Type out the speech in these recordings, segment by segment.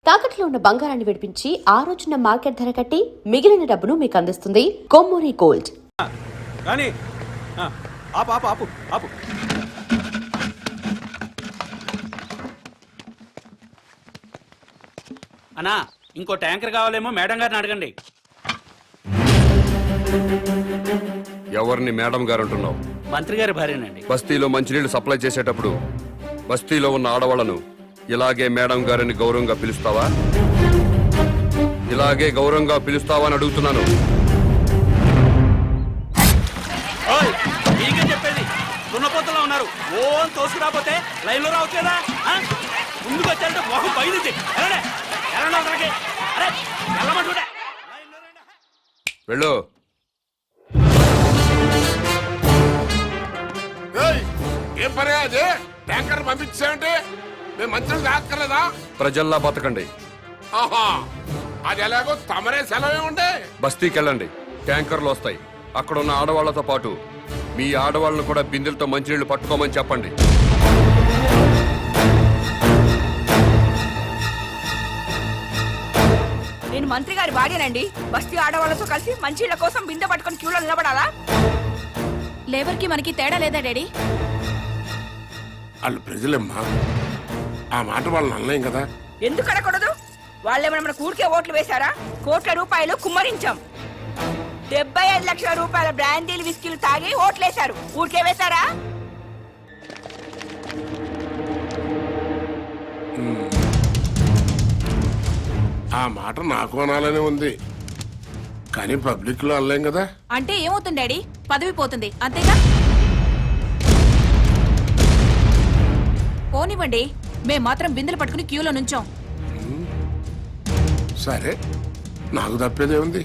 తాకట్లో ఉన్న బంగారాన్ని విడిపించి ఆ రోజున మార్కెట్ ధర కట్టి మిగిలిన డబ్బును మీకు అందిస్తుంది కొమ్మూరి గోల్డ్. కానీ ఆపు ఆపు ఆపు ఆపు అన్నా, ఇంకో ట్యాంకర్ కావాలేమో మేడం గారిని అడగండి. ఎవరిని మేడం గారు అంటున్నావు? మంత్రి గారి భార్యనండి. బస్తీలో మంచినీళ్లు సప్లై చేసేటప్పుడు బస్తీలో ఉన్న ఆడవాళ్లను ఇలాగే మేడం గారిని గౌరవంగా పిలుస్తావా? ఇలాగే గౌరవంగా పిలుస్తావా అని అడుగుతున్నాను. మీకే చెప్పేది, దున్నపోతలో ఉన్నారు. ఓ అని తోసుకురాపోతే లైన్ లో రావచ్చు కదా. ముందుకు వచ్చారంటే మొహం బయలుదేరి వెళ్ళు. ఏం పని అది? ట్యాంకర్ పంపించామంటే మేము మంచిగా తాక్కర్లేదా? ప్రజల్లా బతకండి. ఆహా, అది ఎలాగో తమరే సెలవే ఉండే. బస్తీకి వెళ్ళండి, ట్యాంకర్లు వస్తాయి. అక్కడ ఉన్న ఆడవాళ్లతో పాటు మీ ఆడవాళ్ళను కూడా బిందెలతో మంచినీళ్లు పట్టుకోమని చెప్పండి. నేను మంత్రి గారి భార్యనండి. బస్తీ ఆడవాళ్లతో కలిసి మంచిళ్ళ కోసం బిందె పట్టుకొని క్యూలో నిలబడాలా? లేబర్ కి మనకి తేడా లేదా డాడీ? వాళ్ళు ప్రజలమ్మా, ఆ మాట వాళ్ళని అనలేం కదా. ఎందుకు అనకూడదు? వాళ్ళేమైనా మన కూడికే ఓట్లు వేశారా? కోట్ల రూపాయలు కుమ్మరించాం. 75 లక్షల రూపాయల బ్రాండీలు విస్కీలు తాగి ఓట్లేశారు. ఊరికే వేశారా? ఆ మాట నాకు అనాలనే ఉంది, కానీ పబ్లిక్ లో అనలేం కదా. అంటే ఏమవుతుంది డాడీ? పదవి పోతుంది అంతేగా? పోనివ్వండి, మేం మాత్రం బిందెలు పట్టుకుని క్యూలో నుంచాం. సరే, నాకు తప్పేదే ఉంది.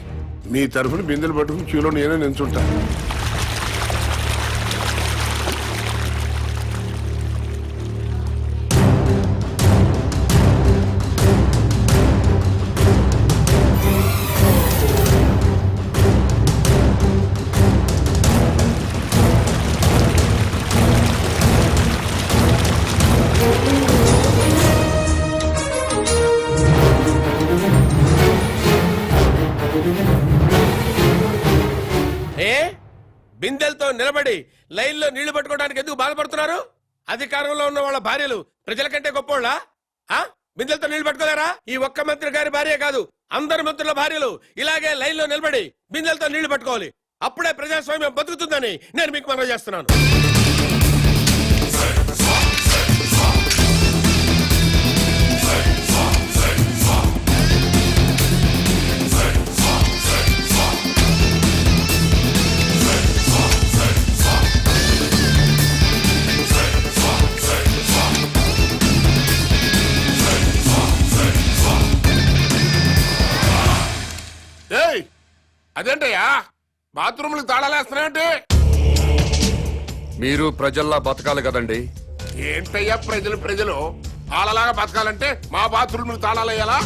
మీ తరఫున బిందెలు పట్టుకుని క్యూలో నేనే నించుంటాను. బిందెలతో నిలబడి లైన్లో నీళ్లు పట్టుకోవడానికి ఎందుకు బాధపడుతున్నారు? అధికారంలో ఉన్న వాళ్ళ భార్యలు ప్రజల కంటే గొప్పోళ్ళ? బిందెలతో నీళ్లు పట్టుకోలేరా? ఈ ఒక్క మంత్రి గారి భార్య కాదు, అందరి మంత్రుల భార్యలు ఇలాగే లైన్లో నిలబడి బిందెలతో నీళ్లు పట్టుకోవాలి. అప్పుడే ప్రజాస్వామ్యం బతుకుతుందని నేను మీకు మనవి చేస్తున్నాను. అదేంటయ్యా, బాత్రూమ్లకు తాళాలేస్తున్నాయంటే? మీరు ప్రజల్లా బతకాలి కదండి. ఏంటయ్యా ప్రజలు వాళ్ళలాగా బతకాలంటే మా బాత్రూమ్లకు తాళాలేయాలా?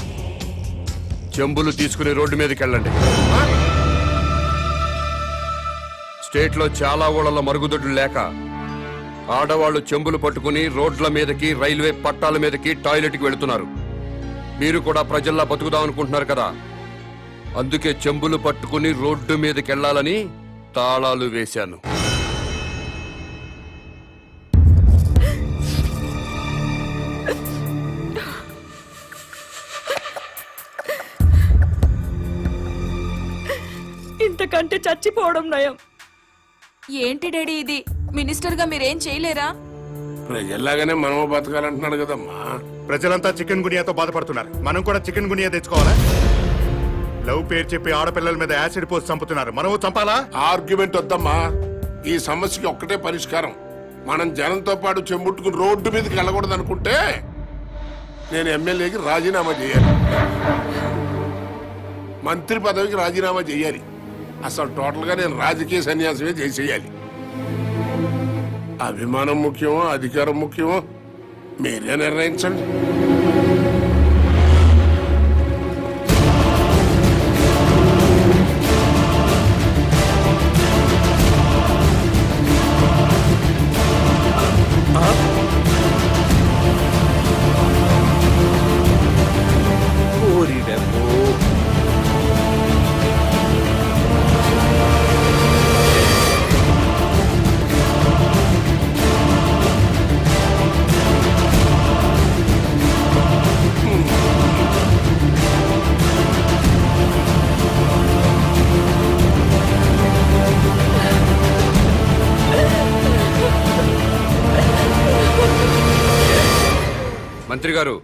చెంబులు తీసుకుని రోడ్డు మీదకి వెళ్ళండి. స్టేట్ లో చాలా ఊళ్ళలో మరుగుదొడ్లు లేక ఆడవాళ్లు చెంబులు పట్టుకుని రోడ్ల మీదకి, రైల్వే పట్టాల మీదకి, టాయిలెట్కి వెళుతున్నారు. మీరు కూడా ప్రజల్లా బతుకుదాం అనుకుంటున్నారు కదా, అందుకే చెంబులు పట్టుకుని రోడ్డు మీదకి వెళ్ళాలని తాళాలు వేశాను. ఇంతకంటే చచ్చిపోవడం నయం. ఏంటి డాడీ ఇది? మినిస్టర్ గా మీరేం చేయలేరా? ప్రజల్లాగానే మనము బతకాలంటున్నాడు కదమ్మా. ప్రజలంతా చికెన్ గునియాతో బాధపడుతున్నారు, మనం కూడా చికెన్ గునియా తెచ్చుకోవాలా? లవ్ పేరు చెప్పి ఆడపిల్లల మీద యాసిడ్ పోసి చంపుతున్నారు, మనము చంపాలా? ఆర్గ్యుమెంట్ వద్దమ్మా. ఈ సమస్యకి ఒక్కటే పరిష్కారం. మనం జనంతో పాటు చెంబుట్టుకుని రోడ్డు మీదకి వెళ్ళకూడదు అనుకుంటే నేను ఎమ్మెల్యేకి రాజీనామా చేయాలి, మంత్రి పదవికి రాజీనామా చేయాలి. అసలు టోటల్ గా నేను రాజకీయ సన్యాసమే చేసేయాలి. అభిమానం ముఖ్యమో అధికారం ముఖ్యమో మీరే నిర్ణయించండి. మంత్రి గారు,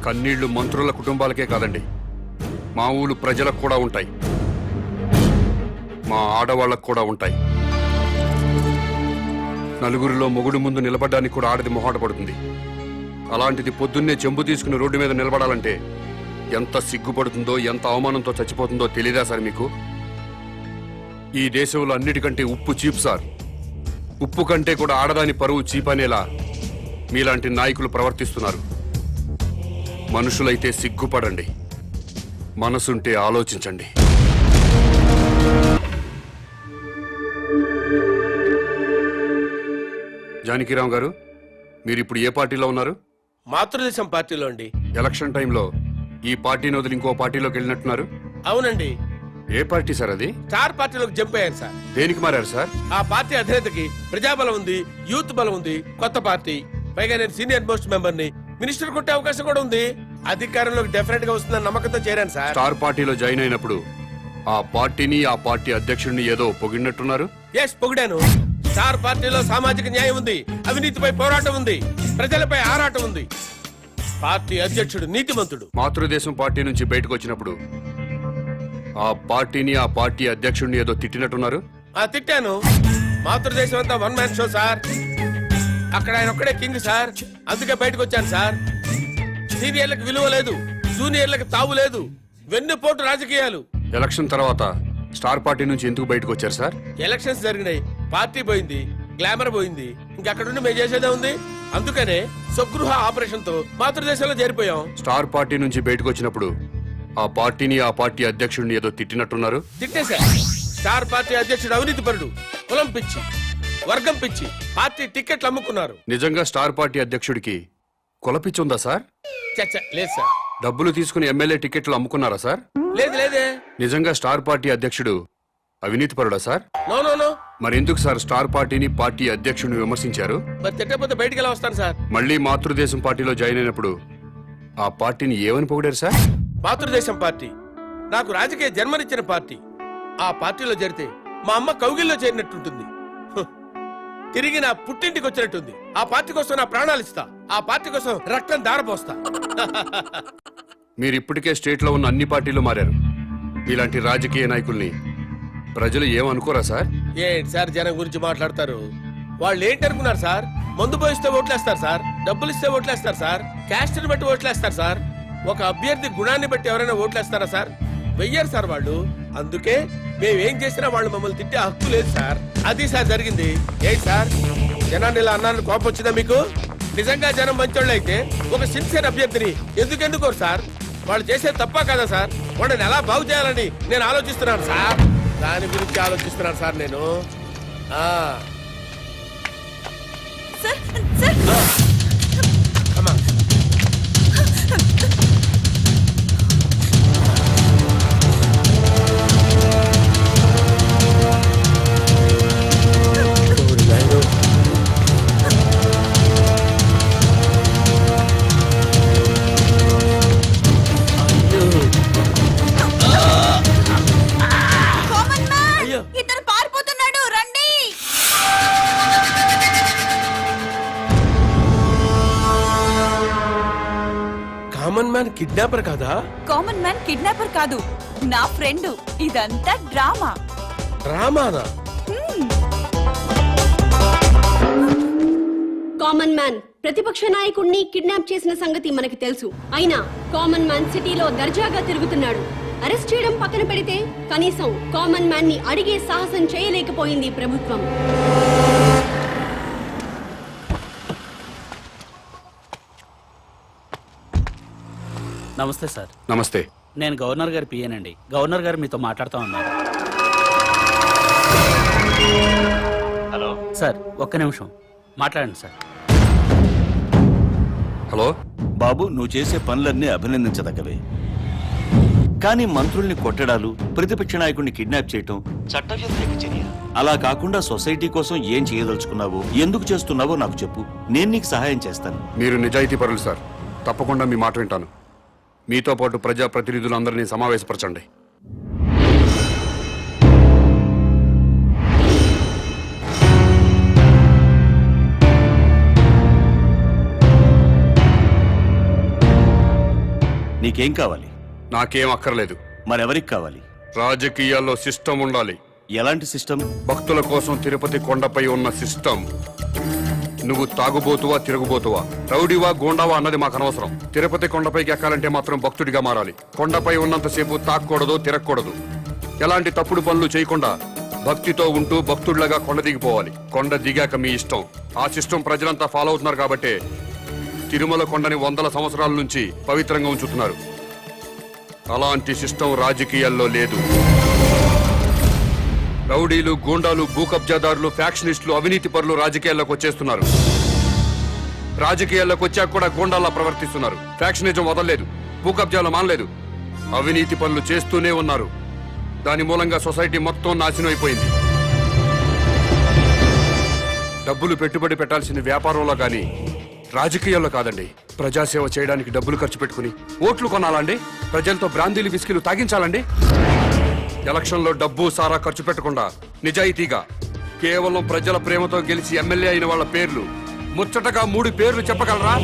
కన్నీళ్లు మంత్రుల కుటుంబాలకే కాదండి, మా ఊళ్ళు ప్రజలకు కూడా ఉంటాయి, మా ఆడవాళ్ళకు కూడా ఉంటాయి. నలుగురిలో మొగుడు ముందు నిలబడడానికి కూడా ఆడది మొహాట పడుతుంది. అలాంటిది పొద్దున్నే చెంబు తీసుకుని రోడ్డు మీద నిలబడాలంటే ఎంత సిగ్గుపడుతుందో, ఎంత అవమానంతో చచ్చిపోతుందో తెలీదా సార్ మీకు? ఈ దేశంలో అన్నిటికంటే ఉప్పు చీప్ సార్. ఉప్పు కంటే కూడా ఆడదాని పరువు చీప్ అనేలా మీలాంటి నాయకులు ప్రవర్తిస్తున్నారు. మనుషులైతే సిగ్గుపడండి, మనసుంటే ఆలోచించండి. జానకిరామ్ గారు, మీరు ఇప్పుడు ఏ పార్టీలో ఉన్నారు? మాతృదేశం పార్టీలో అండి. ఎలక్షన్ టైంలో ఈ పార్టీని వదిలి ఇంకో పార్టీలోకి వెళ్ళినట్టున్నారు. అవునండి, ఏ పార్టీ సార్ అది? స్టార్ పార్టీలోకి జంప్ అయ్యాను సార్. దేనికి మారారు సార్? ఆ పార్టీ అధినేతకి ప్రజాబలం ఉంది, యూత్ బలం ఉంది, కొత్త పార్టీ. పైగా నేను సీనియర్ మోస్ట్ మెంబర్ ని, మినిస్టర్ కొట్టే అవకాశం కూడా ఉంది. అధికారంలోకి డెఫినెట్ గా వస్తుందని నమ్మకంతో చేరాను సార్. స్టార్ పార్టీలో జాయిన్ అయినప్పుడు ఆ పార్టీని, ఆ పార్టీ అధ్యక్షుడిని ఏదో పొగిడినట్టున్నారు. ఎస్, పొగిడాను. స్టార్ పార్టీలో సామాజిక న్యాయం ఉంది, అవినీతిపై పోరాటం ఉంది, ప్రజలపై ఆరాటం ఉంది. పార్టీ అధ్యక్షుడు నీతిమంతుడు. మాతృదేశం పార్టీ నుంచి బయటకు వచ్చినప్పుడు ఆ పార్టీని, ఆ పార్టీ అధ్యక్షుడిని ఏదో తిట్టినట్టున్నారు. తిట్టాను. మాతృదేశం అంతా వన్ మ్యాన్ షో సార్. అక్కడ ఆయన ఒక్కడే కింగ్ సార్. అందుకే బయటకు వచ్చాను సార్. సీనియర్లకు విలువ లేదు, జూనియర్లకు తావు లేదు, వెన్నుపోటు రాజకీయాలు. ఎలక్షన్ తర్వాత స్టార్ పార్టీ నుంచి ఎందుకు బయటకు వచ్చారు సార్? ఎలక్షన్స్ జరిగినాయి, పార్టీ పోయింది, గ్లామర్ పోయింది, ఇంకక్కడుండి మేము చేసేదే ఉంది. అందుకనే స్వగృహ ఆపరేషన్ తో మాతృదేశంలో చేరిపోయాం. స్టార్ పార్టీ నుంచి బయటకు వచ్చినప్పుడు ఆ పార్టీని, ఆ పార్టీ అధ్యక్షుడిని ఏదో తిట్టినట్టున్నారు. తిట్టేశా. స్టార్ పార్టీ అధ్యక్షుడు అవినీతి పరుడు, కులం పిచ్చి, వర్గం పిచ్చి, పార్టీ టికెట్లు అమ్ముకున్నారు. నిజంగా స్టార్ పార్టీ అధ్యక్షుడికి కులపిచ్చుందా సార్? చచ్చ లేదు సార్. డబ్బులు తీసుకుని ఎమ్మెల్యే టికెట్లు అమ్ముకున్నారా సార్? లేదు లేదే. నిజంగా స్టార్ పార్టీ అధ్యక్షుడు అవినీతి పరుడా సార్? No no no. మరెందుకు సార్ స్టార్ పార్టీని, పార్టీ అధ్యక్షుడిని విమర్శించారు? మరి తిట్టకపోతే బయటికి ఎలా వస్తాను సార్? మళ్ళీ మాతృదేశం పార్టీలో జాయిన్ అయినప్పుడు ఆ పార్టీని ఏమని పొగిడారు సార్? మాతృదేశం పార్టీ నాకు రాజకీయ జన్మనిచ్చిన పార్టీ. ఆ పార్టీలో చేరితే మా అమ్మ కౌగిల్లో చేరినట్టుంటుంది. హ్. తిరిగి నా పుట్టింటికి వచ్చినట్టుంది. ఆ పార్టీ కోసం నా ప్రాణాలు ఇస్తా. ఆ పార్టీ కోసం రక్తం దారపోస్తా. మీరు ఇప్పటికే స్టేట్ లో ఉన్న అన్ని పార్టీలు మారారు. ఇలాంటి రాజకీయ నాయకుల్ని ప్రజలు ఏమనుకోరా సార్? ఏంటి సార్ జనం గురించి మాట్లాడతారు? వాళ్ళు ఏంటి అనుకున్నారు సార్? మందు పోయిస్తే ఓట్లేస్తారు సార్, డబ్బులు ఇస్తే ఓట్లేస్తారు సార్, క్యాస్ట్ ని బట్టి ఓట్లేస్తారు సార్. ఒక అభ్యర్థి గుణాన్ని బట్టి ఎవరైనా ఓట్లేస్తారా సార్? వెయ్యారు సార్ వాళ్ళు. అందుకే మేమేం చేసినా వాళ్ళు మమ్మల్ని తిట్టే హక్కు లేదు సార్. అది సార్ జరిగింది. ఏంటి సార్ జనాన్ని ఇలా అన్నారని కోపం వచ్చిందా మీకు? నిజంగా జనం మంచోళ్ళు అయితే ఒక సిన్సియర్ అభ్యర్థిని ఎందుకోరు సార్? వాళ్ళు చేసేది తప్ప కదా సార్? వాళ్ళని ఎలా బాగు చేయాలని నేను ఆలోచిస్తున్నాను సార్. దాని గురించి ఆలోచిస్తున్నాను సార్ నేను. సార్ సార్ అమ్మా కామన్ మ్యాన్, ఇతను పారిపోతున్నాడు, రండి. కామన్ మ్యాన్ కిడ్నాపర్ కాదా? కామన్ మ్యాన్ కిడ్నాపర్ కాదు, నా ఫ్రెండ్. ఇదంతా డ్రామా. రామానా? కామన్ మ్యాన్ ప్రతిపక్ష నాయకుడిని కిడ్నాప్ చేసిన సంగతి మనకి తెలుసు. అయినా కామన్ మ్యాన్ సిటీలో దర్జాగా తిరుగుతున్నాడు. అరెస్ట్ చేయడం పక్కన పెడితే కనీసం కామన్ మ్యాన్ ని అడిగే సాహసం చేయలేకపోయింది ప్రభుత్వం. నమస్తే సార్. నమస్తే. నేను గవర్నర్ గారి పిఏనండి. గవర్నర్ గారు మీతో మాట్లాడుతూ ఉన్నారు. హలో సార్, ఒక్క నిమిషం మాట్లాడండి సార్. హలో బాబు, నువ్వు చేసే పనులన్నీ అభినందించదగ్గవే. కానీ మంత్రుల్ని కొట్టడాలు, ప్రతిపక్ష నాయకుడిని కిడ్నాప్ చేయటం చట్ట వ్యతిరేక చర్య. అలా కాకుండా సొసైటీ కోసం ఏం చేయదలుచుకున్నావో, ఎందుకు చేస్తున్నావో నాకు చెప్పు. నేను నీకు సహాయం చేస్తాను. మీరు నిజాయితీ పరులు సార్. తప్పకుండా మీ మాట వింటాను. మీతో పాటు ప్రజా ప్రతినిధులందరినీ సమావేశపరచండి. నీకేం కావాలి? నాకేం అక్కర్లేదు. మరెవరికి కావాలి? రాజకీయాల్లో సిస్టమ్ ఉండాలి. ఎలాంటి సిస్టమ్? భక్తుల కోసం తిరుపతి కొండపై ఉన్న సిస్టమ్. నువ్వు తాగుబోతువా, తిరుగుబోతువా, రౌడీవా, గోండావా అన్నది మాకు అనవసరం. తిరుపతి కొండపైకి ఎక్కాలంటే మాత్రం భక్తుడిగా మారాలి. కొండపై ఉన్నంతసేపు తాక్కూడదు, తిరగకూడదు. ఎలాంటి తప్పుడు పనులు చేయకుండా భక్తితో ఉంటూ భక్తుడిలాగా కొండ దిగిపోవాలి. కొండ దిగాక మీ ఇష్టం. ఆ సిస్టమ్ ప్రజలంతా ఫాలో అవుతున్నారు కాబట్టే తిరుమల కొండని 100 సంవత్సరాల నుంచి పవిత్రంగా ఉంచుతున్నారు. అలాంటి సిస్టమ్ రాజకీయాల్లో లేదు. రౌడీలు, గూండాలు, భూకబ్జాదారులు, ఫ్యాక్షనిస్టులు, అవినీతి పరులు రాజకీయాల్లోకి వచ్చేస్తున్నారు. రాజకీయాల్లోకి వచ్చాక కూడా గూండాల్లా ప్రవర్తిస్తున్నారు. ఫ్యాక్షనిజం వదలలేదు, భూకబ్జాలు మానలేదు, అవినీతి పనులు చేస్తూనే ఉన్నారు. దాని మూలంగా సొసైటీ మొత్తం నాశనం అయిపోయింది. డబ్బులు పెట్టుబడి పెట్టాల్సిన వ్యాపారంలో కానీ రాజకీయాల్లో కాదండి. ప్రజాసేవ చేయడానికి డబ్బులు ఖర్చు పెట్టుకుని ఓట్లు కొనాలండి? ప్రజలతో బ్రాందీలు, విస్కీలు తాగించాలండి? ఎలక్షన్లో డబ్బు సారా ఖర్చు పెట్టకుండా నిజాయితీగా కేవలం ప్రజల ప్రేమతో గెలిచి ఎమ్మెల్యే అయిన వాళ్ళ పేర్లు ముచ్చటగా 3 పేర్లు చెప్పగలరా?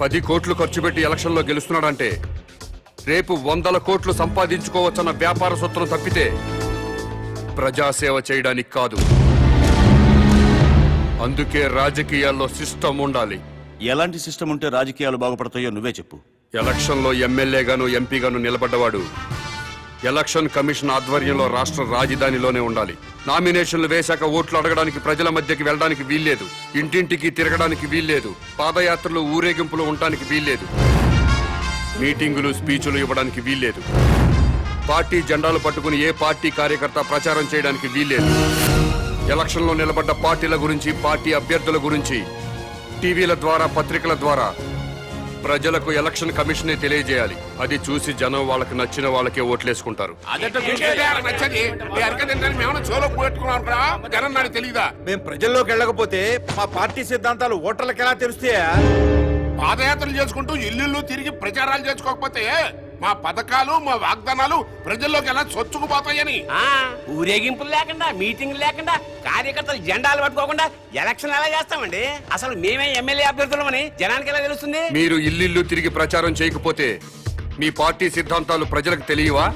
పది కోట్లు ఖర్చు పెట్టి ఎలక్షన్లో గెలుస్తున్నాడంటే రేపు 100 కోట్లు సంపాదించుకోవచ్చన్న వ్యాపార సూత్రం తప్పితే ప్రజాసేవ చేయడానికి కాదు. అందుకే రాజకీయాల్లో సిస్టమ్ ఉండాలి. ఎలాంటి సిస్టమ్ ఉంటే రాజకీయాలు బాగుపడతాయో నువ్వే చెప్పు. ఎలక్షన్లో ఎమ్మెల్యేగాను, ఎంపీగాను నిలబడ్డవాడు ఎలక్షన్ కమిషన్ ఆధ్వర్యంలో రాష్ట్ర రాజధానిలోనే ఉండాలి. నామినేషన్లు వేశాక ఓట్లు అడగడానికి ప్రజల మధ్యకి వెళ్ళడానికి వీల్లేదు. ఇంటింటికి తిరగడానికి వీల్లేదు. పాదయాత్రలు, ఊరేగింపులు ఉండడానికి వీల్లేదు. మీటింగులు, స్పీచులు ఇవ్వడానికి వీల్లేదు. పార్టీ జెండాలు పట్టుకుని ఏ పార్టీ కార్యకర్త ప్రచారం చేయడానికి వీల్లేదు. ఎలక్షన్లో నిలబడ్డ పార్టీల గురించి, పార్టీ అభ్యర్థుల గురించి టీవీల ద్వారా, పత్రికల ద్వారా ప్రజలకు ఎలక్షన్ కమిషనే తెలియజేయాలి. అది చూసి జనం వాళ్ళకి నచ్చిన వాళ్ళకే ఓట్లేసుకుంటారు. మేము ప్రజల్లోకి వెళ్ళకపోతే మా పార్టీ సిద్ధాంతాలు ఓటర్లకు ఎలా తెలుస్తాయా? పాదయాత్రలు చేసుకుంటూ ఇల్లు తిరిగి ప్రచారాలు చేసుకోకపోతే మా పథకాలు, మా వాగ్దానాలు ప్రజల్లోకి ఎలా చొచ్చుకుపోతాయని. ఊరేగింపులు లేకుండా, మీటింగ్ లేకుండా, కార్యకర్తలు జెండాలు పట్టుకోకుండా ఎలక్షన్ ఎలా చేస్తామండి? అసలు మేమే ఎమ్మెల్యే అభ్యర్థులమని జనానికి ఎలా తెలుస్తుంది? మీరు ఇల్లు తిరిగి ప్రచారం చేయకపోతే మీ పార్టీ సిద్ధాంతాలు ప్రజలకు తెలియవా?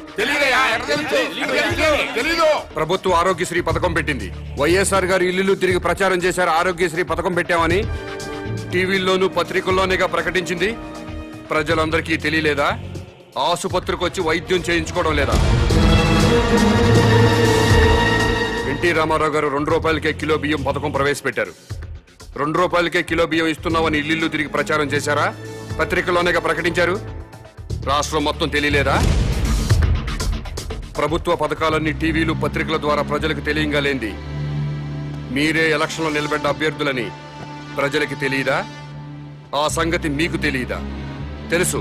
ప్రభుత్వం ఆరోగ్యశ్రీ పథకం పెట్టింది. వైఎస్ఆర్ గారు ఇల్లు తిరిగి ప్రచారం చేశారు, ఆరోగ్యశ్రీ పథకం పెట్టామని టీవీల్లోనూ పత్రికల్లోనేగా ప్రకటించింది. ప్రజలందరికీ తెలియలేదా? ఆసుపత్రికి వచ్చి వైద్యం చేయించుకోవడం లేదా? ఎన్టీ రామారావు గారు 2 రూపాయలకే కిలో బియ్యం పథకం ప్రవేశపెట్టారు. 2 రూపాయలకే కిలో బియ్యం ఇస్తున్నామని ఇల్లు తిరిగి ప్రచారం చేశారా? పత్రికల్లోనేగా ప్రకటించారు. రాష్ట్రం మొత్తం తెలియలేదా? ప్రభుత్వ పథకాలన్నీ టీవీలు, పత్రికల ద్వారా ప్రజలకు తెలియగలేంది మీరే ఎలక్షన్లో నిలబడ్డ అభ్యర్థులని ప్రజలకి తెలియదా? ఆ సంగతి మీకు తెలియదా? తెలుసు.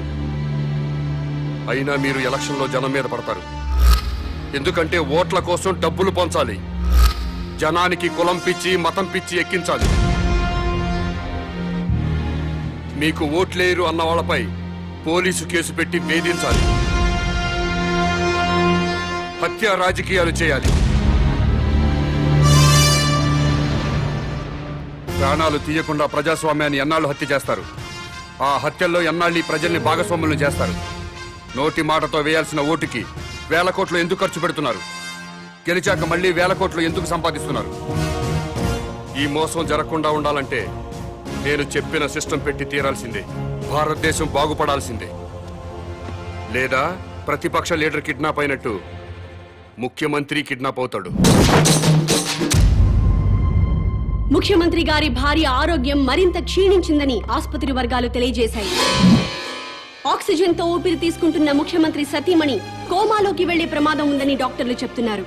అయినా మీరు ఎలక్షన్లో జనం మీద పడతారు. ఎందుకంటే ఓట్ల కోసం డబ్బులు పంచాలి. జనానికి కులం పిచ్చి, మతం పిచ్చి ఎక్కించాలి. మీకు ఓట్లేరు అన్న వాళ్ళపై పోలీసు కేసు పెట్టి వేధించాలి. హత్య రాజకీయాలు చేయాలి. ప్రాణాలు తీయకుండా ప్రజాస్వామ్యాన్ని ఎన్నాళ్ళు హత్య చేస్తారు? ఆ హత్యల్లో ఎన్నాళ్ళు ఈ ప్రజల్ని భాగస్వాములను చేస్తారు? నోటి మాటతో వేయాల్సిన ఓటుకి 1000 కోట్లు ఎందుకు ఖర్చు పెడుతున్నారు? గెలిచాక మళ్ళీ 1000 కోట్లు ఎందుకు సంపాదిస్తున్నారు? ఈ మోసం జరగకుండా ఉండాలంటే నేను చెప్పిన సిస్టం పెట్టి తీరాల్సిందే. భారతదేశం బాగుపడాల్సిందే. లేదా ప్రతిపక్ష లీడర్ కిడ్నాప్ అయినట్టు ముఖ్యమంత్రి కిడ్నాప్ అవుతాడు. ముఖ్యమంత్రి గారి భార్య ఆరోగ్యం మరింత క్షీణించిందని ఆసుపత్రి వర్గాలు తెలియజేశాయి. ఆక్సిజన్ తో ఊపిరి తీసుకుంటున్న ముఖ్యమంత్రి సతీమణి కోమాలోకి వెళ్లే ప్రమాదం ఉందని డాక్టర్లు చెప్తున్నారు.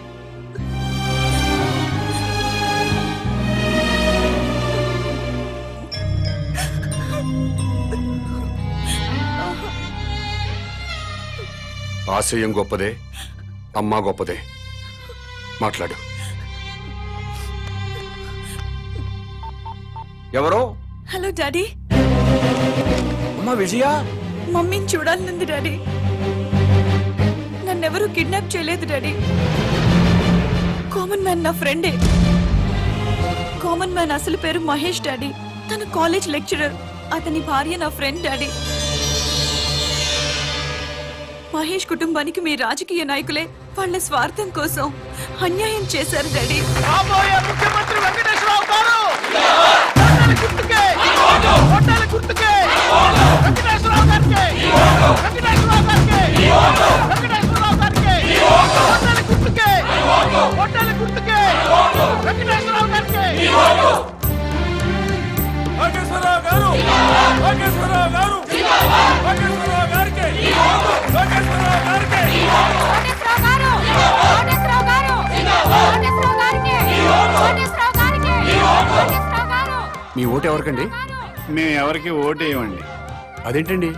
ఆశయం గొప్పదే, అమ్మ గొప్పదే. మాట్లాడు. ఎవరో? Hello daddy. అమ్మా విజయ. మమ్మీని చూడాలనుంది డాడీ. నన్నెవరూ కిడ్నాప్ చేయలేదు డాడీ. కామన్ మ్యాన్ నా ఫ్రెండే. కామన్ మ్యాన్ అసలు పేరు మహేష్ డాడీ. తన కాలేజ్ లెక్చరర్. అతని భార్య నా ఫ్రెండ్ డాడీ. మహేష్ కుటుంబానికి మీ రాజకీయ నాయకులే వాళ్ళ స్వార్థం కోసం అన్యాయం చేశారు డాడీ. ముఖ్యమంత్రి వెంకటేశ్వరరావు గారు మీ ఓటు ఎవరికండి? మేము ఎవరికి ఓటేయమండి. అదేంటండి?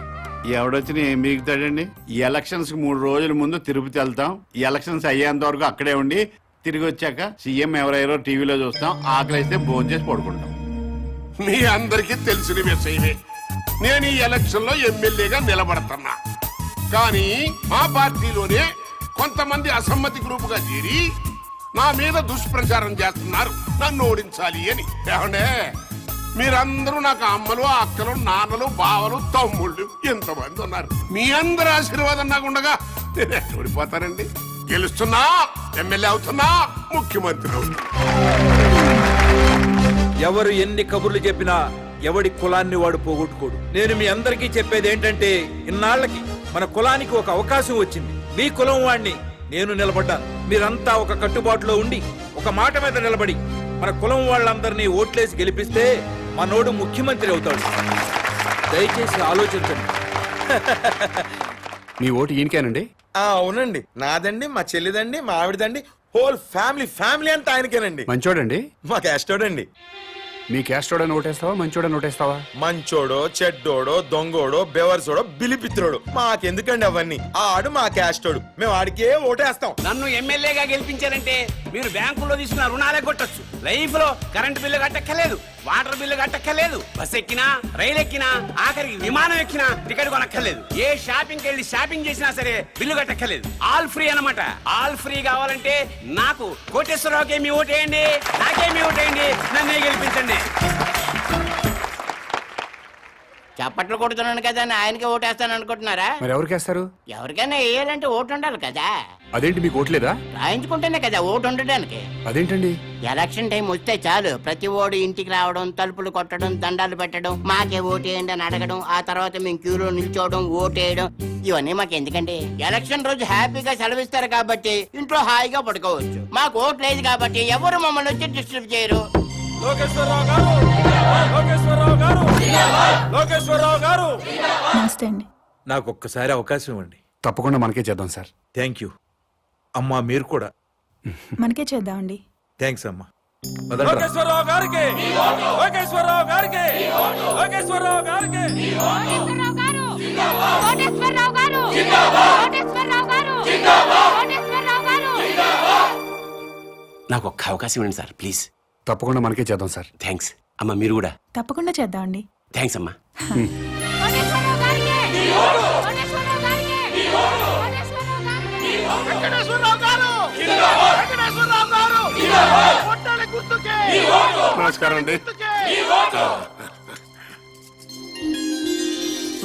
ఎవడొచ్చిన ఏం మిగుతాడండి? ఈ ఎలక్షన్స్ 3 రోజుల ముందు తిరుపతి వెళ్తాం. ఈ ఎలక్షన్స్ అయ్యేంత వరకు అక్కడే ఉండి తిరిగి వచ్చాక సీఎం ఎవరెవరో టీవీలో చూస్తాం. ఆకలిస్తే భోజనం చేసి పడుకుంటాం. మీ అందరికీ తెలిసిన విషయమే. నేను ఈ ఎలక్షన్ లో ఎమ్మెల్యేగా నిలబడుతున్నా. కానీ మా పార్టీలోనే కొంతమంది అసమ్మతి గ్రూపుగా చేరి నా మీద దుష్ప్రచారం చేస్తున్నారు, నన్ను ఓడించాలి అని. ఏమండే, మీరందరూ నాకు అమ్మలు, అక్కలు, నాన్నలు, బావలు, తమ్ముళ్ళు ఎంతమంది ఉన్నారు. మీ అందరి ఆశీర్వాదం నాకు ఉండగా నేను ఎక్కడ ఓడిపోతానండి? గెలుస్తున్నా, ఎమ్మెల్యే అవుతున్నా, ముఖ్యమంత్రి అవుతున్నా. ఎవరు ఎన్ని కబుర్లు చెప్పినా ఎవడి కులాన్ని వాడు పోగొట్టుకోడు. నేను మీ అందరికీ చెప్పేది ఏంటంటే, ఇన్నాళ్లకి మన కులానికి ఒక అవకాశం వచ్చింది. మీ కులం వాడిని నేను నిలబడ్డాను. మీరంతా ఒక కట్టుబాటులో ఉండి ఒక మాట మీద నిలబడి మన కులం వాళ్ళందరినీ ఓట్లేసి గెలిపిస్తే మనోడు ముఖ్యమంత్రి అవుతాడు. దయచేసి ఆలోచించండి. మీ ఓటు ఈయనకేనండి? అవునండి, నాదండి, మా చెల్లిదండి, మా ఆవిడదండి, హోల్ ఫ్యామిలీ అంతా ఆయనకేనండి. మంచోడండి? మా క్యాస్టోడండి. మీ క్యాస్టోడని ఓటేస్తావా, మంచోడని ఓటేస్తావా? మంచోడో, చెడ్డోడో, దొంగోడో, బెవర్సోడో, బిలిపిత్రోడు మాకెందుకండి అవన్నీ? ఆడు మా క్యాస్టోడు, మేము ఆడికే ఓటేస్తాం. నన్ను ఎమ్మెల్యేగా గెలిపించారంటే మీరు బ్యాంకుల్లో తీసుకున్న రుణాలే కొట్టచ్చు. లైఫ్ లో కరెంట్ బిల్లు కట్టక్కర్లేదు, వాటర్ బిల్లు కట్టక్కర్లేదు, బస్ ఎక్కినా, రైలు ఎక్కినా, ఆఖరికి విమానం ఎక్కినా టికెట్ కొనక్కర్లేదు. ఏ షాపింగ్ వెళ్ళి షాపింగ్ చేసినా సరే బిల్లు కట్టక్కర్లేదు. ఆల్ ఫ్రీ అన్నమాట. ఆల్ ఫ్రీ కావాలంటే నాకు కోటేశ్వరరావుకి ఏమి ఓటేయండి, నాకేమి ఓటేయండి, నన్నే గెలిపించండి. చప్పట్లు కొడుతున్నాను కదా అని ఆయనకి ఓటేస్తాను అనుకుంటున్నారా? మరి ఎవరికేస్తారు? ఎవరికైనా వేయాలంటే ఓటు ఉండాలి కదా. అదేంటి, మీకు ఓట్లేదా? రాయించుకుంటేనే కదా ఓటు ఉండడానికి. అదేంటండి? ఎలక్షన్ టైం వస్తే చాలు ప్రతి ఓడు ఇంటికి రావడం, తలుపులు కొట్టడం, దండాలు పెట్టడం, మాకే ఓటేయండి అని అడగడం, ఆ తర్వాత మేము క్యూలో నిల్చోవడం, ఓటేయడం, ఇవన్నీ మాకు ఎందుకండి? ఎలక్షన్ రోజు హ్యాపీగా సెలవిస్తారు కాబట్టి ఇంట్లో హాయిగా పడుకోవచ్చు. మాకు ఓటు లేదు కాబట్టి ఎవరు మమ్మల్ని వచ్చి డిస్టర్బ్ చేయరు. నమస్తే అండి. నాకు ఒక్కసారి అవకాశం ఇవ్వండి. తప్పకుండా మనకే చేద్దాం సార్. థ్యాంక్ యూ అమ్మా. మీరు కూడా మనకే చేద్దామండి. థ్యాంక్స్ అమ్మా. నాకు ఒక్క అవకాశం ఇవ్వండి సార్, ప్లీజ్. తప్పకుండా మనకే చేద్దాం సార్. థ్యాంక్స్ అమ్మా. మీరు కూడా తప్పకుండా చేద్దామండి. థ్యాంక్స్ అమ్మా. నమస్కారం అండి.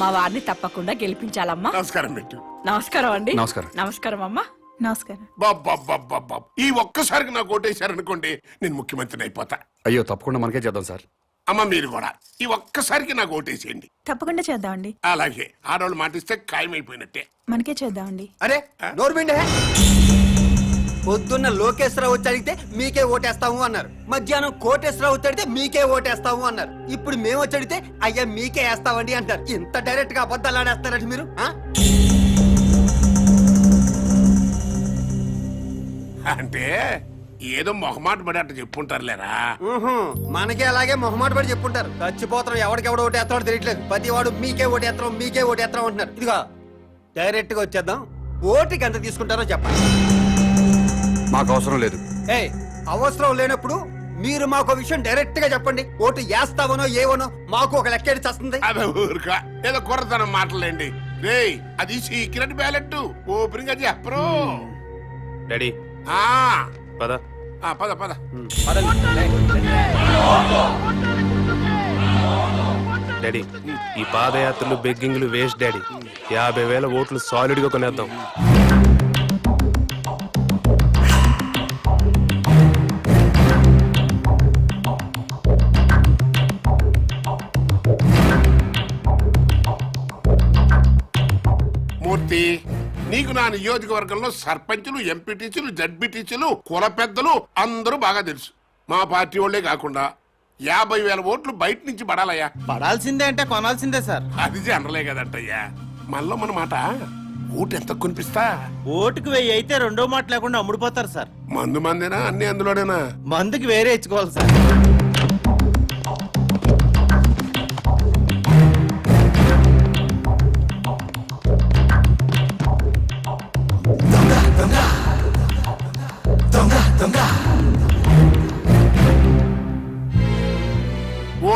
మా వారిని తప్పకుండా గెలిపించాలమ్మా. నమస్కారం పెట్టు. నమస్కారం అండి. నమస్కారం. నమస్కారం అమ్మా. నమస్కారం. బాబా, ఈ ఒక్కసారికి నాకు ఓటేశారనుకోండి, నేను ముఖ్యమంత్రిని అయిపోతా. అయ్యో, తప్పకుండా మనకే చేద్దాం సార్. అమ్మ మీరు కూడా ఈ ఒక్కసారికి నాకు ఓటేసేయండి. తప్పకుండా చేద్దామండి. అలాగే ఆడవాళ్ళు మాటిస్తే ఖాయమైపోయినట్టే. మనకే చేద్దామండి. అరే నోర్మిండే, పొద్దున్న లోకేశ్వరరావు వచ్చి అడిగితే మీకే ఓటేస్తాము అన్నారు. మధ్యాహ్నం కోటేశ్వరరావు వచ్చి అడిగితే మీకే ఓటేస్తాము అన్నారు. ఇప్పుడు మేము వచ్చి అడిగితే అయ్యా మీకే వేస్తామండి అంటారు. ఇంత డైరెక్ట్ గా అబద్ధాలు ఆడేస్తారండి మీరు. అంటే ఏదో మొహమాట పడి అట్ట చెప్పుంటారులేరా. మనకే అలాగే మొహమాట పడి చెప్పుంటారు. చచ్చిపోతాం, ఎవడికెవడు ఓటేస్తాడో తెలియట్లేదు. ప్రతి వాడు మీకే ఓటేస్తాం, మీకే ఓటేస్తాం అంటున్నారు. ఇదిగో డైరెక్ట్ గా వచ్చేద్దాం. ఓటుకి ఎంత తీసుకుంటారో చెప్పండి. మాకు అవసరం లేదు. అవసరం లేనప్పుడు మీరు మాకు విషయం డైరెక్ట్ గా చెప్పండి. ఓటు వేస్తావనో ఏవనో మాకు ఒక లెక్క చస్తుంది. అదే ఊరుకా ఏదో కుర్రతనం మాటలేండి. రే అది సీక్రెట్ బ్యాలెట్, ఓపెన్ గా చెప్పరు. డాడీ ఆ, పద. ఆ, పద పద. డాడీ ఈ పాదయాత్రలు బెగ్గింగ్లు వేస్ట్ డాడీ. 50,000 ఓట్లు సాలిడ్ గా కొనేద్దాం. మూర్తి, నీకు నా నియోజకవర్గంలో సర్పంచులు, ఎంపీటీసీలు, జడ్పీటీసీలు, కుల పెద్దలు అందరూ బాగా తెలుసు. మా పార్టీ వాళ్ళే కాకుండా 50,000 ఓట్లు బయట నుంచి పడాలయ్యా. పడాల్సిందే అంటే కొనాల్సిందే సార్. అది జనరలే కదంటయ్యా. మనలో మన మాట ఓటు ఎంత కొనిపిస్తా? ఓటుకు 1000 అయితే రెండో మాట లేకుండా అమ్ముడుపోతారు సార్. మందు మందేనా అన్ని అందులోనేనా? మందుకి వేరే ఇచ్చుకోవాలి సార్.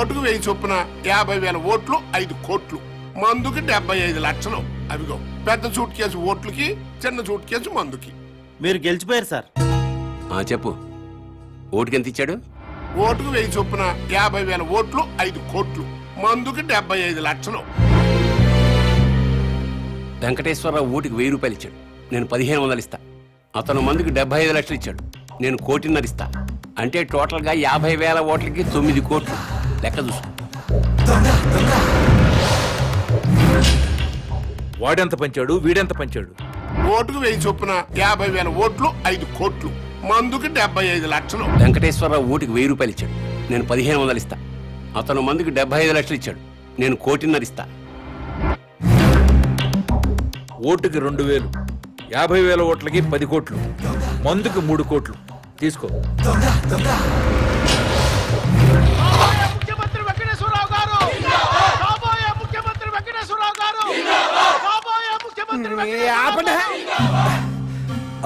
ఓటుకు 1000 చొప్పున 50,000 ఓట్లు 5 కోట్లు, మందుకి 75 లక్షలు. అవిగో పెద్ద సూట్ కేసు ఓట్లకి, చిన్న సూట్ కేసు మందుకి. మీరు గెలిచిపోయారు సార్. చెప్పు, ఓటుకి ఎంత ఇచ్చాడు? ఓటుకు 1000 చొప్పున 50,000 ఓట్లు 5 కోట్లు, మందుకి 75 లక్షలు. వెంకటేశ్వరరావు ఓటుకి 1000 రూపాయలు ఇచ్చాడు, నేను 1500 ఇస్తా. అతను మందుకి 75 లక్షలు ఇచ్చాడు, నేను 1,50,00,000 ఇస్తా. అంటే టోటల్ గా 50,000 ఓట్లకి 9 కోట్లు. లెక్క చూసుకో. వాడెంత పంచాడు, వీడెంత పంచాడు? ఓటుకు 1000 చొప్పున 50,000 ఓట్లు 5 కోట్లు, మందుకి 75 లక్షలు. వెంకటేశ్వరరావు ఓటుకి 1000 రూపాయలు ఇచ్చాడు, నేను 1500 ఇస్తా. అతను మందుకి 75 లక్షలు ఇచ్చాడు, నేను 1,50,00,000 ఇస్తా. ఓటుకి 2,000, 50,000 ఓట్లకి 10 కోట్లు, మందుకి 3 కోట్లు. తీసుకో. ముఖ్యమంత్రి వెంకటేశ్వరరావు గారు, కాబోయే ముఖ్యమంత్రి వెంకటేశ్వరరావు గారు, కాబోయే ముఖ్యమంత్రి.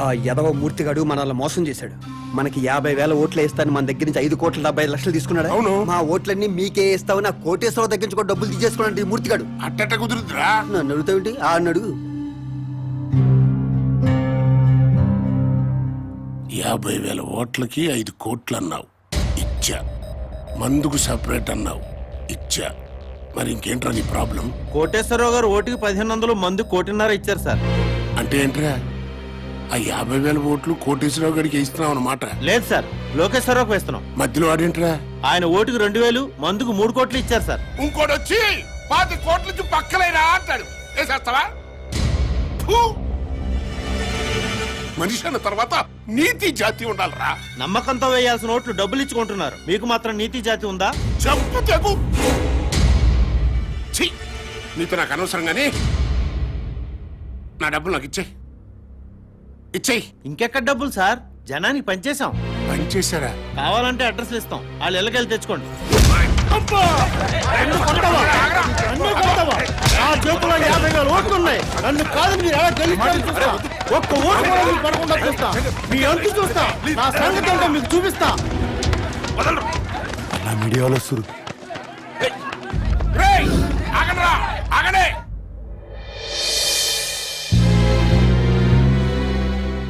ఆ యదవ మూర్తిగాడు మనల్ని మోసం చేశాడు. మనకి 50,000 ఓట్లు వేస్తాను మన దగ్గర నుంచి 5,70,00,000 తీసుకున్నాడు. అవును. మా ఓట్లన్నీ మీకే ఇస్తావు, నా కోటేశ్వరరావు దగ్గర నుంచి కూడా డబ్బులు తీసేసుకున్నాడు ఈ మూర్తిగాడు. అట్టట కుదురుద్రా. నన్ను అడుగుతావేంటి? ఆ అడుగు. 50,000 ఓట్లకి 5 కోట్లు అన్నావు, ఇచ్చా. మందుకు సపరేట్ అన్నావు, ఇచ్చా. మరి ఇంకేంట్రా నీ ప్రాబ్లం? కోటేశ్వరరావు గారు ఓటుకి 1,500, మందు 1,50,00,000 ఇచ్చారు సార్. అంటే ఏంట్రా? ఆ 50,000 ఓట్లు కోటేశ్వరరావు గారికి ఇస్తున్నావు అన్నమాట. లేదు సార్, లోకేశ్వరరావుకి వేస్తున్నాం. మధ్యలో ఆడేంట్రా? ఆయన ఓటుకు 2,000, మందుకు 3 కోట్లు ఇచ్చారు సార్. ఇంకోటి వచ్చి 10 కోట్ల నుంచి పక్కలేరా అంటాడు. వేసేస్తావా? ఫు! మనిషి అన్న తర్వాత నీతి జాతి ఉండాలరా. నమ్మకంతో వేయాల్సిన ఓట్లు డబ్బులు ఇచ్చుకుంటున్నారు, మీకు మాత్రం నీతి జాతి ఉందా? చంపు తెగు. ఛీ! నీతో నాకు అనవసరం గానీ నా డబ్బులు నాకు ఇచ్చేయి. ఇచ్చేయి. ఇంకెక్కడ డబ్బులు సార్? జనానికి పనిచేసాం. పనిచేశారా? కావాలంటే అడ్రస్లు ఇస్తాం, వాళ్ళు ఎల్లకెళ్ళి తెచ్చుకోండి. ఓట్లు ఉన్నాయి, నన్ను కాదు మీరు ఎలా గెలిచారు. ఒక్క ఓటు కూడా మీకు పడకుండా చూస్తా, మీ అంతు చూస్తా, నా సంగతి ఏంటో మీకు చూపిస్తా. మీడియాలో సురు. రేయ్, ఆగండ్రా, ఆగండి.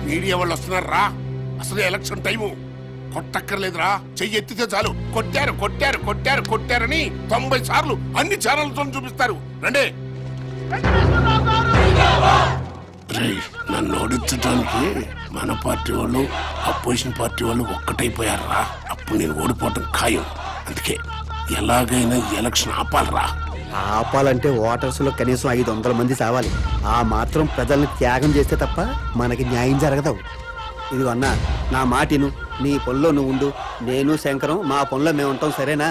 మీడియా వాళ్ళు వస్తున్నారు రా. అసలు ఎలక్షన్ టైము. కొట్టక్కర్లేదురా, చెయ్యి ఎత్తితే చాలు కొట్టారు కొట్టారు కొట్టారు కొట్టారని 90 సార్లు అన్ని ఛానల్తో చూపిస్తారు. రండి. రేయ్, నన్ను ఓడించడానికి మన పార్టీ వాళ్ళు అపోజిషన్ పార్టీ వాళ్ళు ఒక్కటైపోయారా. అప్పుడు నేను ఓడిపోవటం ఖాయం. అందుకే ఎలాగైనా ఎలక్షన్ ఆపాలరా. ఆపాలంటే ఓటర్స్ లో కనీసం 500 మంది చావాలి. ఆ మాత్రం ప్రజల్ని త్యాగం చేస్తే తప్ప మనకి న్యాయం జరగదు. ఇది అన్నా, నా మాటిను, నీ పనిలో నువ్వు ఉండు, నేను శంకరం మా పనిలో మేము ఉంటాం, సరేనా?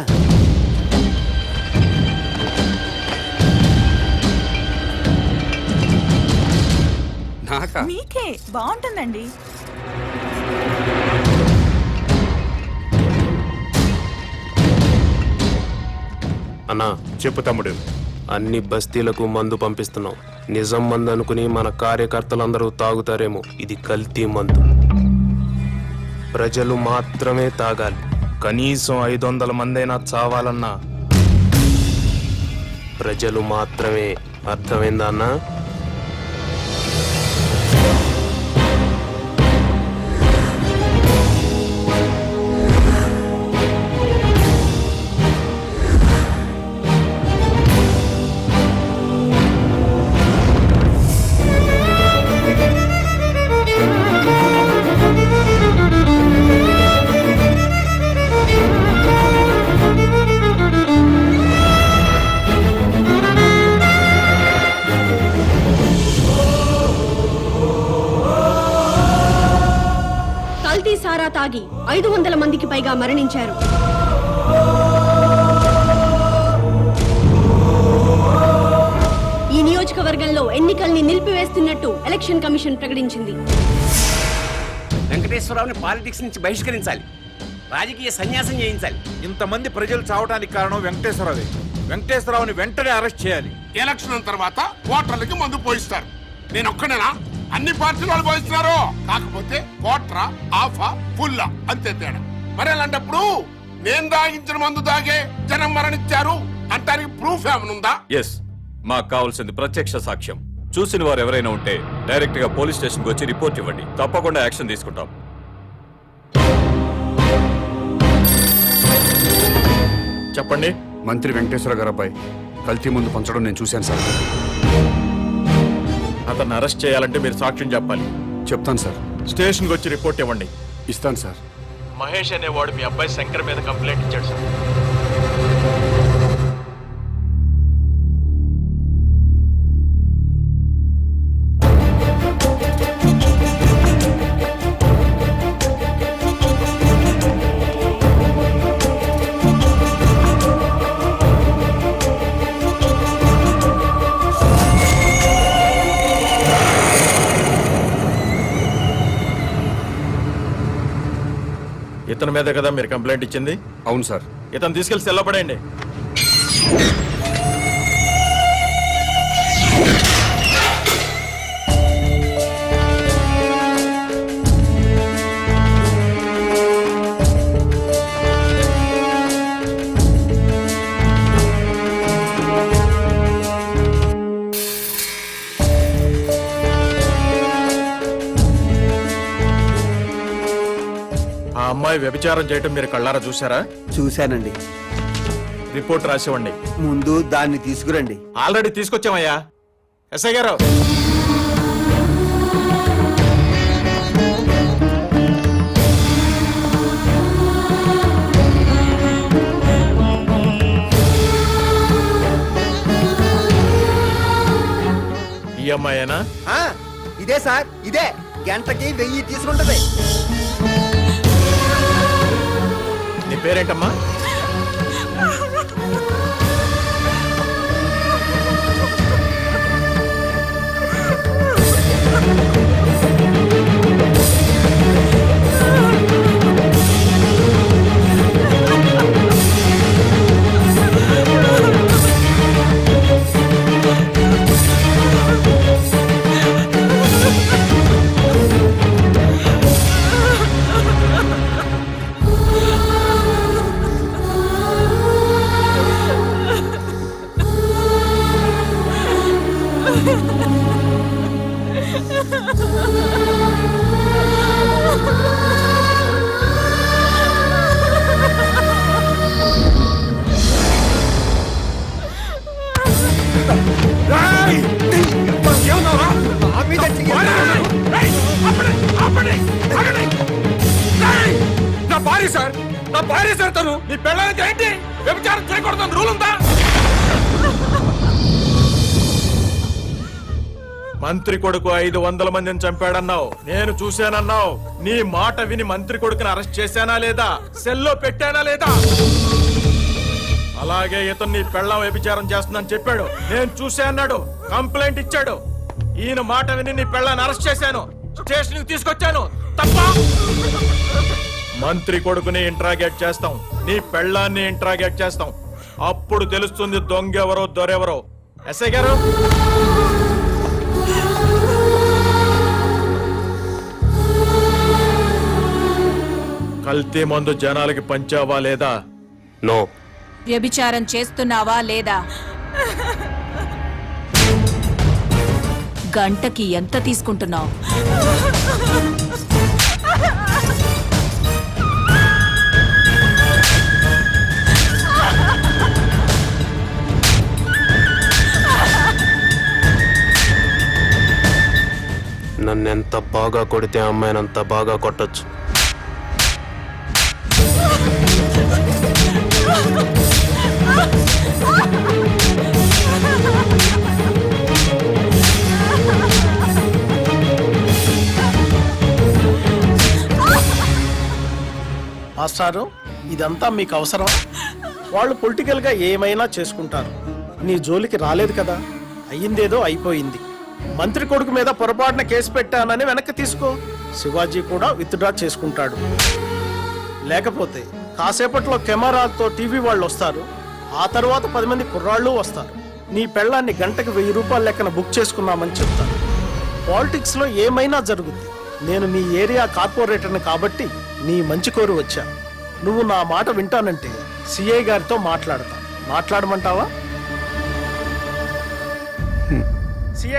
మీకే బాగుంటుందండి. అన్నా చెప్పు తమ్ముడు, అన్ని బస్తీలకు మందు పంపిస్తున్నాం. నిజం మందు అనుకుని మన కార్యకర్తలందరూ తాగుతారేమో. ఇది కల్తీ మందు. ప్రజలు మాత్రమే తాగాలి. కనీసం 500 మందైనా చావాలన్నా ప్రజలు మాత్రమే. అర్థమైందా అన్నా? కల్తీ సారా తాగి 500 మందికి పైగా మరణించారు. ఈ నియోజకవర్గంలో ఎన్నికల్ని నిలిపివేస్తున్నట్టు ఎలక్షన్ కమిషన్ ప్రకటించింది. వెంకటేశ్వరరావుని పాలిటిక్స్ నుంచి బహిష్కరించాలి. రాజకీయ సన్యాసం చేయించాలి. ఇంతమంది ప్రజలు చావడానికి కారణం వెంకటేశ్వరరావే. వెంకటేశ్వరరావుని వెంటనే అరెస్ట్ చేయాలి. ఎలక్షన్ తర్వాత ఓటర్లకి మందు పోయిస్తారు. నేను ఒక్కనేనా? అన్ని పార్టీలు వాళ్ళు పోయిస్తున్నారు. కాకపోతే కోట్రా, ఆఫా, ఫుల్లా అంతే తేడా. మరి అలాంటప్పుడు నేను తాగించిన మందు తాగే జనం మరణించారు అంటానికి ప్రూఫ్ ఏమనుందా? ఎస్, మాకు కావాల్సింది ప్రత్యక్ష సాక్ష్యం. చూసిన వారు ఎవరైనా ఉంటే డైరెక్ట్ గా పోలీస్ స్టేషన్ కు వచ్చి రిపోర్ట్ ఇవ్వండి. తప్పకుండా యాక్షన్ తీసుకుంటాం. చెప్పండి. మంత్రి వెంకటేశ్వర గారు అబ్బాయి కల్తీ ముందు పంచడం నేను చూశాను సార్. అతన్ని అరెస్ట్ చేయాలంటే మీరు సాక్ష్యం చెప్పాలి. చెప్తాను సార్. స్టేషన్ కు వచ్చి రిపోర్ట్ ఇవ్వండి. ఇస్తాను సార్. మహేష్ అనేవాడు మీ అబ్బాయి శంకర్ మీద కంప్లైంట్ ఇచ్చాడు సార్. ఇతని మీద కదా మీరు కంప్లైంట్ ఇచ్చింది? అవును సార్. ఇతను తీసుకెళ్లి సెల్లో పడేయండి. ఆ అమ్మాయి వ్యభిచారం చేయటం మీరు కళ్ళారా చూసారా? చూశానండి. రిపోర్ట్ రాసివ్వండి. ముందు దాన్ని తీసుకురండి. ఆల్రెడీ తీసుకొచ్చామయ్యా. ఎస్ఐ గారు, ఈ అమ్మాయేనా? ఇదే సార్, ఇదే. గంటకి 1000 తీసుకుంటది. నీ పేరేంటమ్మా? నా భార్య సార్, నా భార్య సార్. తను నీ పెళ్ళానికి ఏంటి? వ్యభిచారం చేయకూడదని రూల్ ఉందా? మంత్రి కొడుకు 500 మందిని చంపాడన్నావు, నేను చూశానన్నావు. నీ మాట విని మంత్రి కొడుకుని అరెస్ట్ చేశానా లేదా? సెల్లో పెట్టానా లేదా? అలాగే ఇతను నీ పెళ్ళం వ్యభిచారం చేస్తుందని చెప్పాడు, నేను చూసా అన్నాడు, కంప్లైంట్ ఇచ్చాడు. ఈయన మాట విని నీ పెళ్ళాన్ని అరెస్ట్ చేశాను, స్టేషన్ తీసుకొచ్చాను. తప్ప? మంత్రి కొడుకుని ఇంట్రాగేట్ చేస్తాం, నీ పెళ్ళాన్ని ఇంట్రాగేట్ చేస్తాం. అప్పుడు తెలుస్తుంది దొంగెవరో దొరెవరో. ఎస్ఐ గారు, కల్తీ మందు జనాలకి పంచావా లేదా? నో. వ్యభిచారం చేస్తున్నావా లేదా? గంటకి ఎంత తీసుకుంటున్నావు? నన్నెంత బాగా కొడితే అమ్మాయినంత బాగా కొట్టొచ్చు. మాస్టారు, ఇదంతా మీకు అవసరం? వాళ్ళు పొలిటికల్ గా ఏమైనా చేసుకుంటారు, నీ జోలికి రాలేదు కదా. అయ్యిందేదో అయిపోయింది. మంత్రి కొడుకు మీద పొరపాటున కేసు పెట్టానని వెనక్కి తీసుకో. శివాజీ కూడా విత్డ్రా చేసుకుంటాడు. లేకపోతే కాసేపట్లో కెమెరాతో టీవీ వాళ్ళు వస్తారు. ఆ తర్వాత 10 మంది కుర్రాళ్ళు వస్తారు. నీ పెళ్ళాన్ని గంటకు 1000 రూపాయల లెక్కన బుక్ చేసుకున్నామని చెప్తారు. పాలిటిక్స్ లో ఏమైనా జరుగుద్ది. నేను మీ ఏరియా కార్పొరేటర్ని కాబట్టి నీ మంచి కోరి వచ్చా. నువ్వు నా మాట వింటానంటే సిఐ గారితో మాట్లాడతా. మాట్లాడమంటావా?